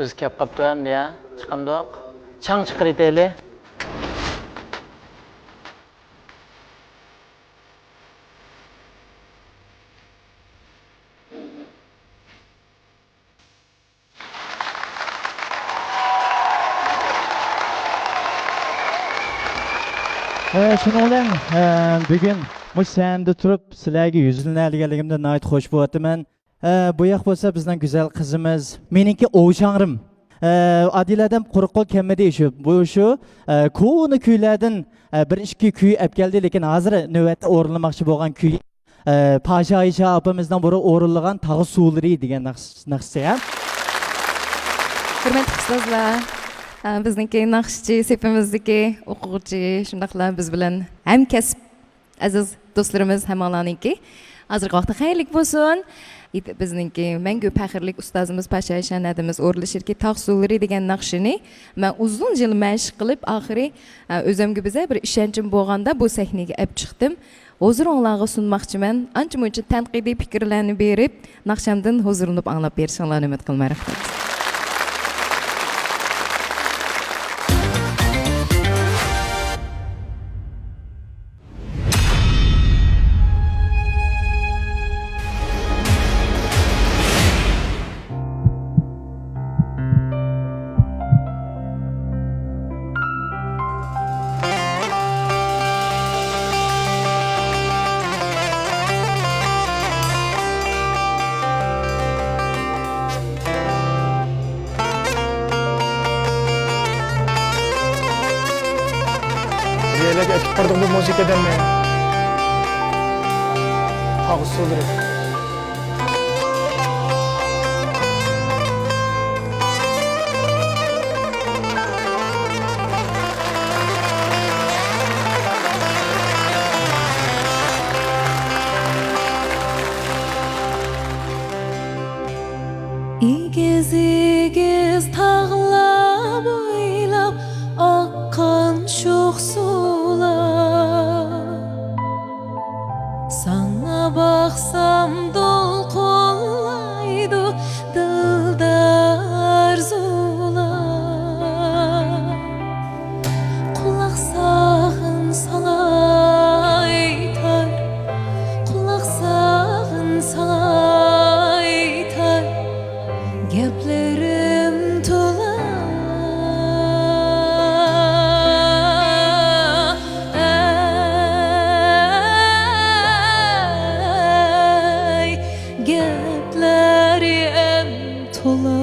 Biz kep qaptuan ya. Chiqamdoq. Chang chiqaritayli. Shuningdek, bugun mushanda turib sizlarga yuzlanadiganligimdan nihoyat xush bo'lyapman. Bu yoq bo'lsa bizning go'zal qizimiz, meniki o'shangrim. Adiladan quruqqol kelmadi shu ko'ni kuylardan bir ikki kuy olib keldi, lekin hozir navbatda o'rinlamoqchi bo'lgan kuy Pasha Aysha opamizdan biri o'rinlagan tog'i suvlari degan naqshcha. Hurmatli ustozlar, bizniki naqshchi, sepimizdagi o'quvchi, shundaqla biz bilan hamkasb aziz do'stlarimiz hamolaniki. Hozirgi vaqtda xayrlik bo'lsin. Bizniki mangu faxrlik ustozimiz Pasha Aysha nadimiz o'rlashirki tog' suvlari degan naqshini men uzun yil mashq qilib, oxiri o'zimga biza bir ishonchim bo'lganda bu sahnaga olib chiqdim. Hozir onlarga sunmoqchiman. Ancha-muncha tanqidiy fikrlarni berib, naqshamdan huzurlanib anglab berishingizni umid qilman. Rahmat. Diyelerek ekip kurduk bu müzikadan mı? Tağ sığdırır. İgiz tağlar boylap akkan çok sular. Sana baksam dolqollaydı dilda arzular. Kulak sağın salaytar, kulak sağın salaytar. Geplerim tola ay geplerim tola.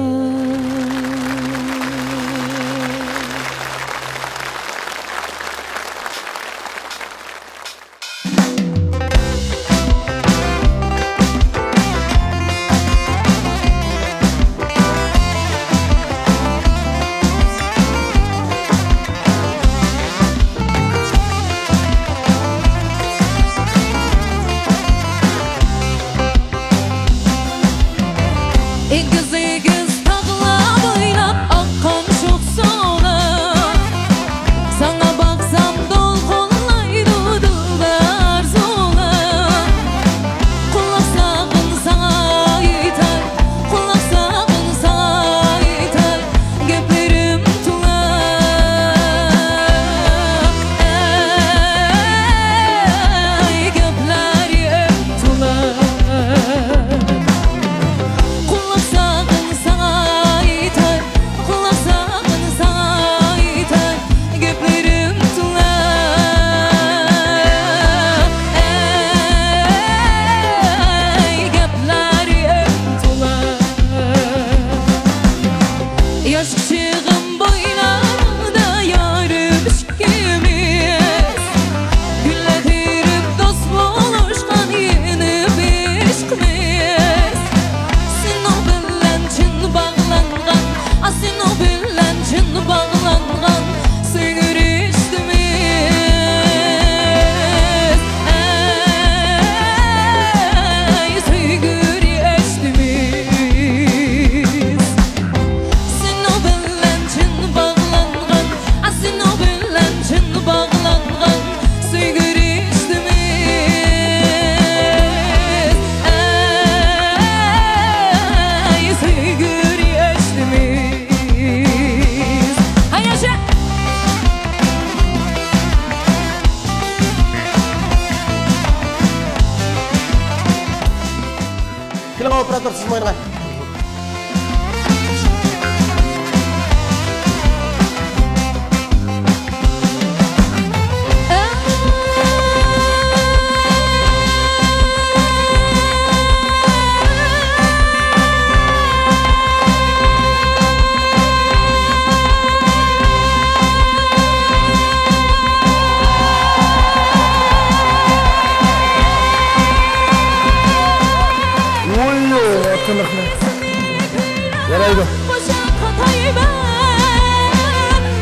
atayım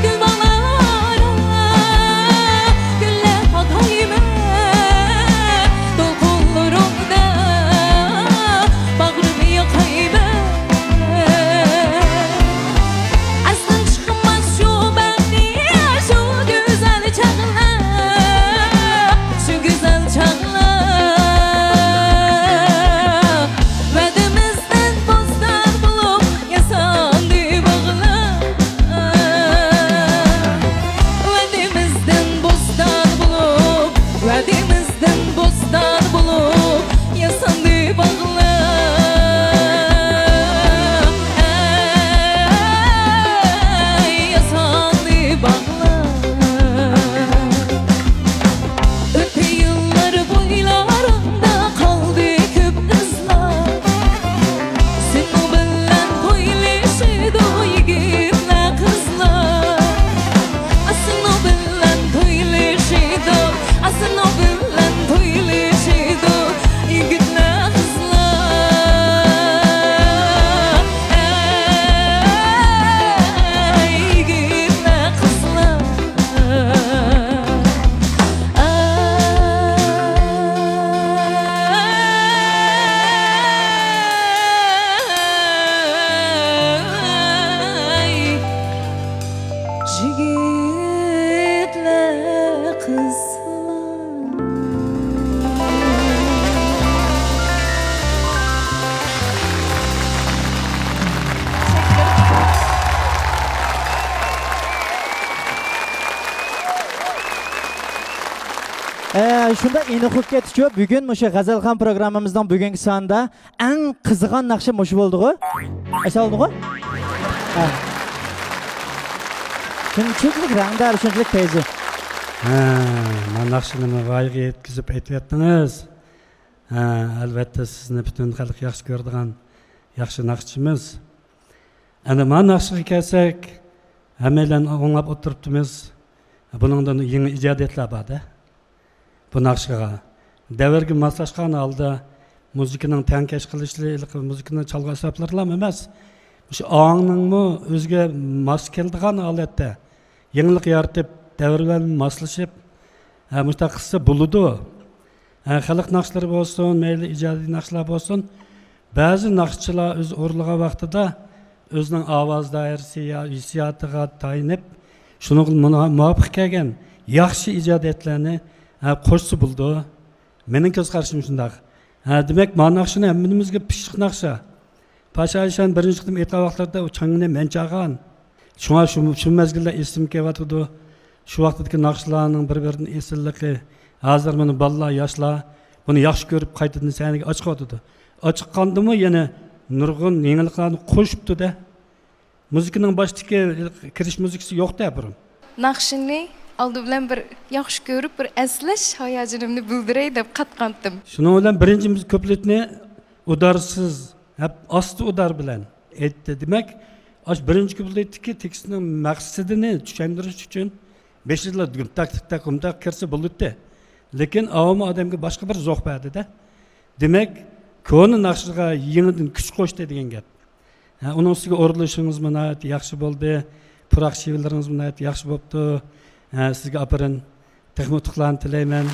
gül bağlara güller atayım dol kollarımda bağrımı yakayım aslan çıkmaz şu beni şu güzel çağlar şu güzel çağlar Vadimizden bostan bulup yasandı bağlar Vadimizden bostan bulup yasandı bağlar Yasandı bağlar Öte yıllar boylarında kaldı köp kızlar Sen o bilen toylışıydı o yigitler kızlar Sen o bilen toylışıydı Sen o bilen toylışıydı yigitler kızlar Yigitler kızlar Jigitler Shunda endi qo'yib ketishchi, bugun o'sha G'azalxon programmamizning bugungi sonida eng qizigan naqsha mush bo'ldi-ku. Aytoldi-ku? Ha. Shunchalik rangdor, shunchalik tezi. Mana naqshini g'oyaga yetkazib aytyaptingiz. Albatta sizni butun xalq yaxshi ko'radigan yaxshi naqshchimiz. Ana mana naqshga kelsak, hammalar o'nglab o'tiribmiz. Buningdan yangi ijodiyatlar bor-da. Bu naqshga davrga moslashgan holda muzikaning tankash qilishlik, muzikani chalg'i asboblar emas. Shu ongning o'ziga mos keladigan holatda yangilik yaratib, davr bilan moslashib, mustaqilsa bo'ladi. Xalq naqshlari bo'lsin, mayli ijodiy naqshlar bo'lsin, ba'zi naqshchilar o'z o'rniga vaqtida o'zining ovoz doirasi yo hissiyotiga tayinib, shunga muvofiq kelgan yaxshi ijodiyatlarni qo'shsa bo'ldi. Mening ko'z qarashim shunday. Demak, mana naqshni hammamizga pishiq naqsha. Pasha Ayshan birinchi qitim aytgan vaqtlarda u changni men chaqan. Shunga shu mezgilda esim kelyapti. Shu vaqtdagi naqshlarning bir-birining esilligi, hozir mana bolalar, yoshlar buni yaxshi ko'rib qaytadan saniga ochiqyapti. Ochiqqandimi yana nurg'un yangiliklarni qo'shibdi-da. Muzikaning boshidagi kirish muzikasi yo'q-da burun. Naqshini aldı bilan bir yaxshi ko'rib, bir eslash hayajonimni bildiray deb qatqandim. Shuning bilan birinchi kupletni udarsiz, hep asti udar bilan aytdi. Demak, birinchi kupletdagi tekstning maqsadini tushuntirish uchun 5 yillar tak kirsa bo'ldi. Lekin avom odamga boshqa bir zo'q berdi-da. Demak, ko'ni naqshga yangidan kuch qo'shdi degan gap. Uning ustiga o'rlashingiz mana yaxshi bo'ldi. Puroq shivirlaringiz mana yaxshi bo'pti. Sizga apirin texnotiklarni tilayman.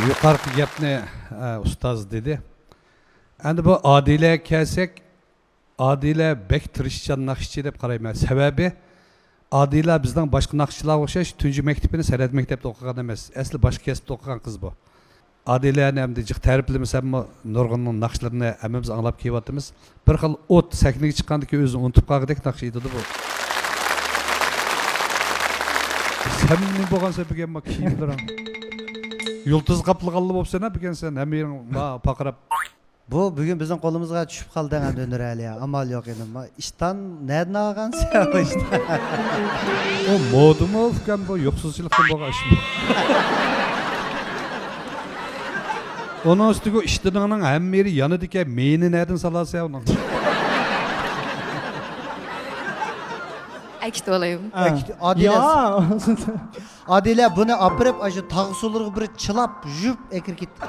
Yuqorqi gapni ustoz dedi. Endi bu Adile kelsak, Adile bek tirishchan naqshchi deb qarayman. Sababi Adile bizdan boshqa naqshchilarga o'xshash tunji maktabini San'at maktabida o'qigan emas. Asli boshqa kasbda o'qigan qiz bu. Adilani hamda jiq ta'riflamasam nurg'unning naqshlarini hammamiz anglab kelyapmiz. Bir xil o't sakniga chiqqandan keyin o'zini unutib qolgandek naqsh edi bu. Samimiy bo'lgansa bugun ma kiyimlaring. Yulduz qaplığanlı bo'lsana bugun sen hammaning paqirab. Bu bugün bizim kolumuzga düşüp kaldı hem dönür ya. Amal yok edim. İşten nereden algan sen o işten? O modu mu bugun bu yoksuzluktan bo'lgan ish mi? Onun üstüge iştidanın hem yeri yanıdaki meyini nereden salası ya onun? Akit olayım. Adile, Ya. Adile bunu apırıp acı tağ solurgu bir çılap jüp ekir gitti.